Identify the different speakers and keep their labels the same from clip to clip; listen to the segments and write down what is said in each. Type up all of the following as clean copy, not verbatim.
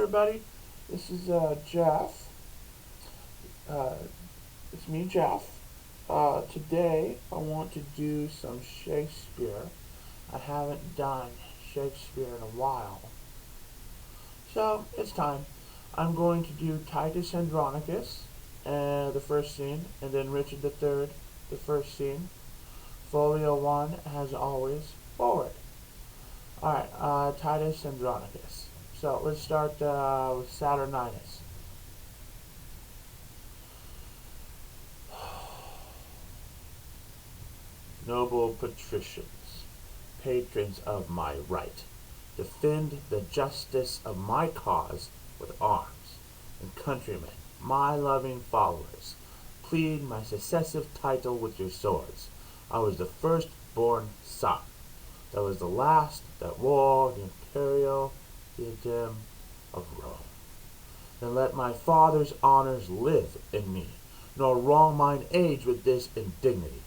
Speaker 1: everybody. This is Jeff. Uh, it's me, Jeff. Today, I want to do some Shakespeare. I haven't done Shakespeare in a while. So, it's time. I'm going to do Titus and Andronicus, the first scene, and then Richard III, the first scene. Folio 1, as always, forward. Alright, Titus and Andronicus. So let's start with Saturninus. Noble patricians, patrons of my right, defend the justice of my cause with arms, and countrymen, my loving followers, plead my successive title with your swords. I was the first-born son, that was the last that wore the imperial diadem of Rome. Then let my father's honors live in me, nor wrong mine age with this indignity.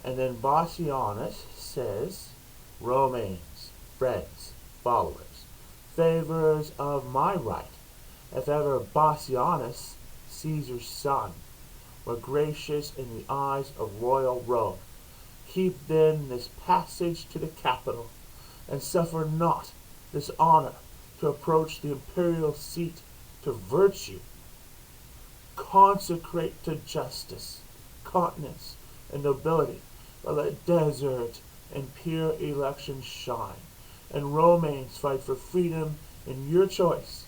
Speaker 1: And then Bassianus says, Romains, friends, followers, favorers of my right, if ever Bassianus, Caesar's son, were gracious in the eyes of royal Rome, keep then this passage to the Capitol, and suffer not this honor to approach the imperial seat to virtue. Consecrate to justice, continence, and nobility, but let desert and pure election shine, and Romains fight for freedom in your choice.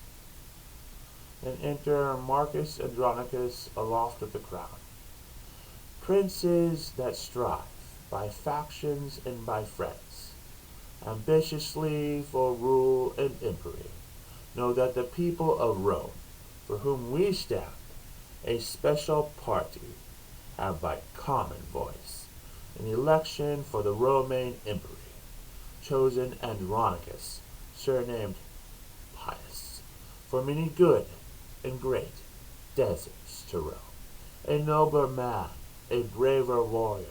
Speaker 1: And enter Marcus Andronicus aloft with the crown. Princes that strive by factions and by friends, ambitiously for rule and empery, know that the people of Rome, for whom we stand, a special party, have by common voice, in election for the Roman empery, chosen Andronicus, surnamed Pius, for many good and great deserts to roam. A nobler man, a braver warrior,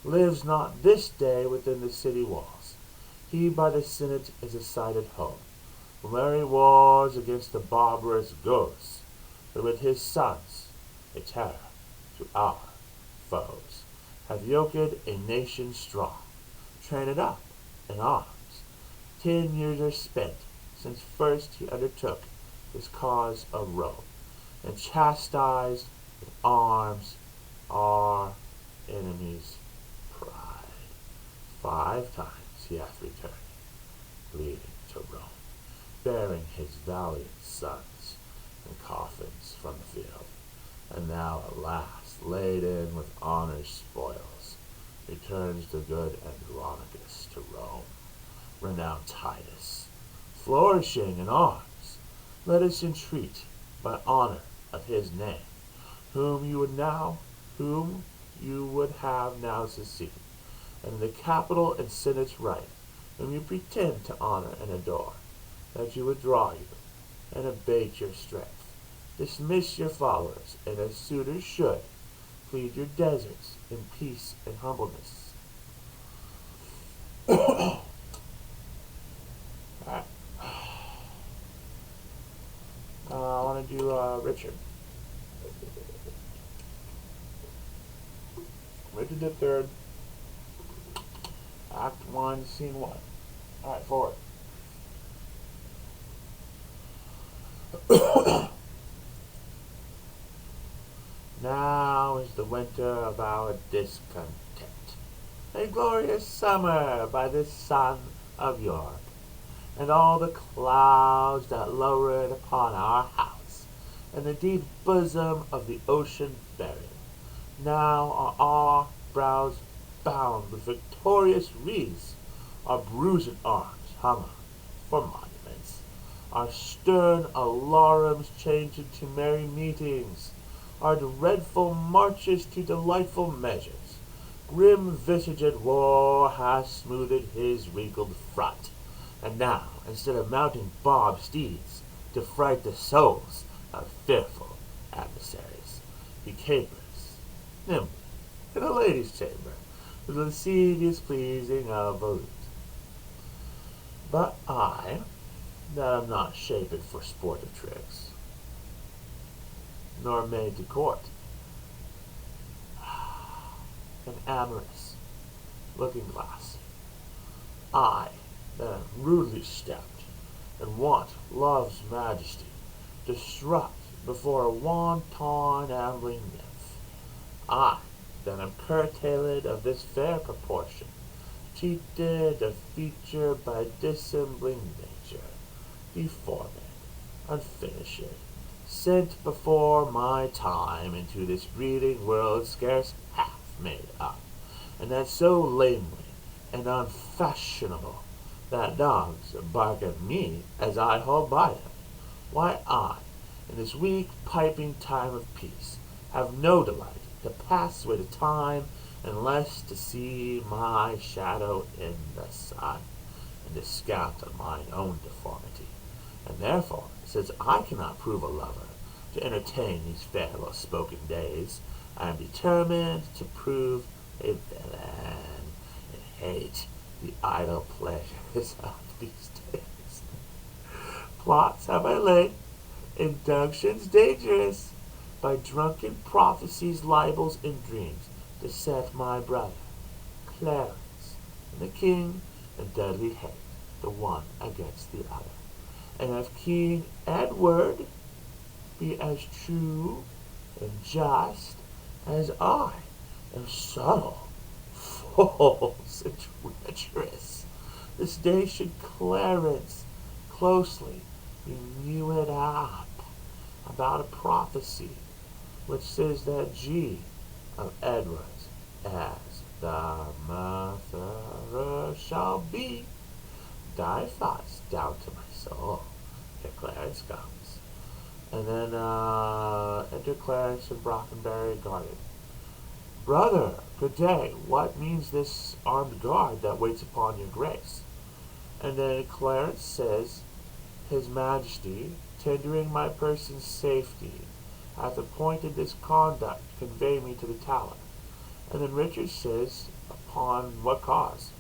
Speaker 1: lives not this day within the city walls. He by the Senate is assigned at home, where he wars against the barbarous Gauls, but with his sons, a terror to our foes, have yoked a nation strong, train it up in arms. 10 years are spent since first he undertook this cause of Rome, and chastised with arms our enemies' pride. 5 times he hath returned, leading to Rome, bearing his valiant sons in coffins from the field, and now at last, laden with honor's spoils, returns the good Andronicus to Rome, renowned Titus, flourishing in arms. Let us entreat by honor of his name, whom you would have now succeed, and the Capitol and Senate's right, whom you pretend to honor and adore, that you withdraw you, and abate your strength, dismiss your followers, and as suitors should, plead your deserts in peace and humbleness. Alright. I want to do Richard. Richard III, Act 1, Scene 1. Alright, forward. Now is the winter of our discontent, a glorious summer by the sun of York, and all the clouds that lowered upon our house, and the deep bosom of the ocean buried. Now are our brows bound with victorious wreaths, our bruised arms hung up for monuments, our stern alarums changed into merry meetings, our dreadful marches to delightful measures. Grim-visaged war hath smoothed his wrinkled front, and now, instead of mounting bob steeds to fright the souls of fearful adversaries, he capers nimbly in a lady's chamber, with the lascivious pleasing of a lute. But I, that I'm not shapen for sportive tricks, nor made to court an amorous looking glass. I, that am rudely stepped, and want love's majesty, disrupt before a wanton ambling nymph. I, that am curtailed of this fair proportion, cheated of feature by dissembling nature, deformed, unfinished, sent before my time into this breeding world scarce half made up, and that so lamely and unfashionable that dogs bark at me as I hold by them. Why I, in this weak piping time of peace, have no delight to pass away the time, unless to see my shadow in the sun, and descant on mine own deformity. And therefore, since I cannot prove a lover to entertain these fair spoken days, I am determined to prove a villain, and hate the idle pleasures of these days. Plots have I laid, inductions dangerous, by drunken prophecies, libels, and dreams, to set my brother Clarence and the king in deadly hate, the one against the other. And if King Edward be as true and just as I am subtle, false, and treacherous, this day should Clarence closely renew it up about a prophecy which says that G of Edwards as the murderer shall be. Thy thoughts down to my soul. Here Clarence comes. And then enter Clarence in Brockenberry Garden. Brother, good day. What means this armed guard that waits upon your grace? And then Clarence says, His Majesty, tendering my person's safety, hath appointed this conduct to convey me to the Tower. And then Richard says, upon what cause?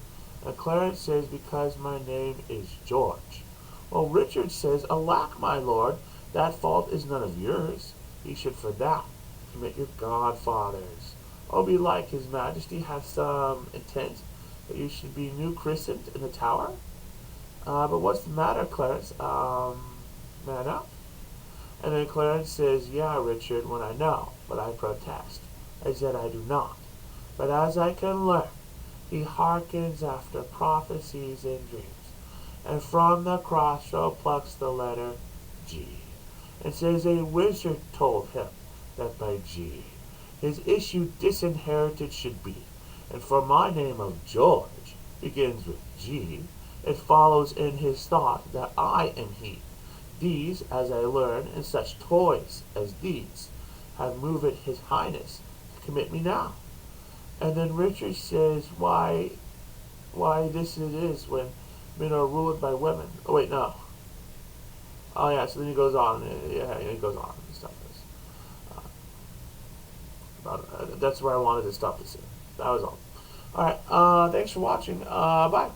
Speaker 1: And Clarence says, because my name is George. Well, Richard says, alack, my lord, that fault is none of yours. Ye should for that commit your godfathers. Oh, belike his majesty hath some intent that you should be new christened in the Tower? But what's the matter, Clarence? Man up? And then Clarence says, yeah, Richard, when I know, but I protest. I said I do not. But as I can learn, he hearkens after prophecies and dreams, and from the crossroad plucks the letter G, and says a wizard told him that by G his issue disinherited should be, and for my name of George begins with G, it follows in his thought that I am he. These, as I learn, and such toys as these, have moved his highness to commit me now. And then Richard says, why this it is when men are ruled by women. Oh wait, no. Oh yeah, so then he goes on, he goes on and stuff. That's where I wanted to stop this. That was all. Alright, thanks for watching. Bye.